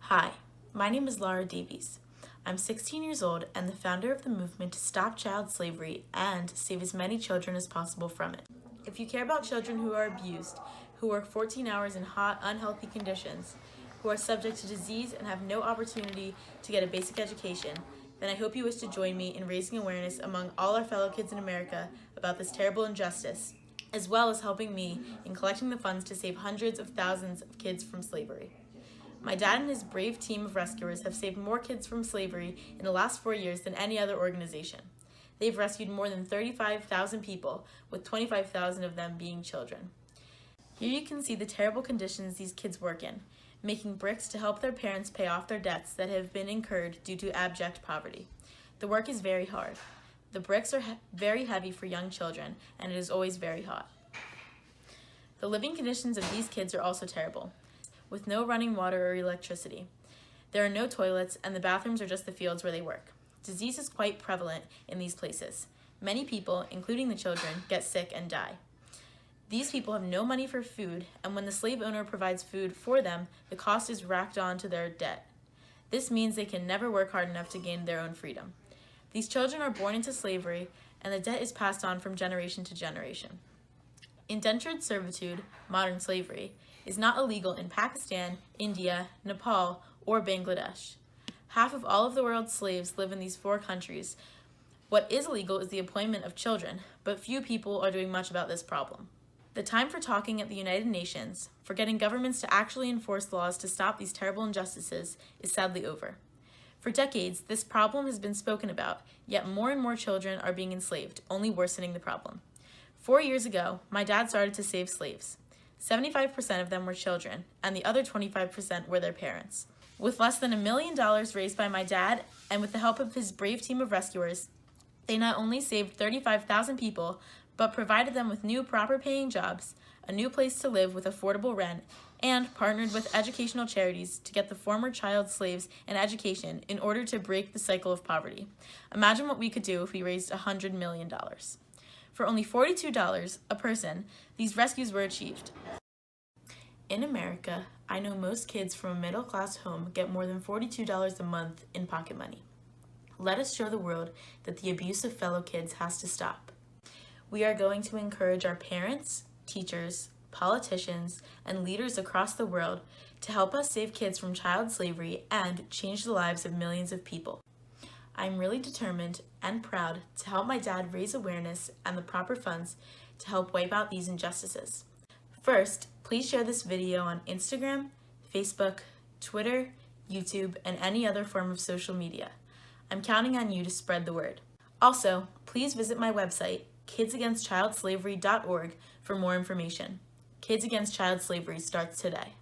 Hi, my name is Lara Davies. I'm 16 years old and the founder of the movement to stop child slavery and save as many children as possible from it. If you care about children who are abused, who work 14 hours in hot, unhealthy conditions, who are subject to disease and have no opportunity to get a basic education, then I hope you wish to join me in raising awareness among all our fellow kids in America about this terrible injustice, as well as helping me in collecting the funds to save hundreds of thousands of kids from slavery. My dad and his brave team of rescuers have saved more kids from slavery in the last 4 years than any other organization. They've rescued more than 35,000 people, with 25,000 of them being children. Here you can see the terrible conditions these kids work in, making bricks to help their parents pay off their debts that have been incurred due to abject poverty. The work is very hard. The bricks are very heavy for young children, and it is always very hot. The living conditions of these kids are also terrible, with no running water or electricity. There are no toilets, and the bathrooms are just the fields where they work. Disease is quite prevalent in these places. Many people, including the children, get sick and die. These people have no money for food, and when the slave owner provides food for them, the cost is racked on to their debt. This means they can never work hard enough to gain their own freedom. These children are born into slavery, and the debt is passed on from generation to generation. Indentured servitude, modern slavery, is not illegal in Pakistan, India, Nepal, or Bangladesh. Half of all of the world's slaves live in these 4 countries. What is illegal is the employment of children, but few people are doing much about this problem. The time for talking at the United Nations, for getting governments to actually enforce laws to stop these terrible injustices, is sadly over. For decades, this problem has been spoken about, yet more and more children are being enslaved, only worsening the problem. 4 years ago, my dad started to save slaves. 75% of them were children, and the other 25% were their parents. With less than $1 million raised by my dad, and with the help of his brave team of rescuers, they not only saved 35,000 people, but provided them with new proper paying jobs, a new place to live with affordable rent, and partnered with educational charities to get the former child slaves an education in order to break the cycle of poverty. Imagine what we could do if we raised $100 million. For only $42 a person, these rescues were achieved. In America, I know most kids from a middle-class home get more than $42 a month in pocket money. Let us show the world that the abuse of fellow kids has to stop. We are going to encourage our parents, teachers, politicians, and leaders across the world to help us save kids from child slavery and change the lives of millions of people. I'm really determined and proud to help my dad raise awareness and the proper funds to help wipe out these injustices. First, please share this video on Instagram, Facebook, Twitter, YouTube, and any other form of social media. I'm counting on you to spread the word. Also, please visit my website, kidsagainstchildslavery.org, for more information. Kids Against Child Slavery starts today.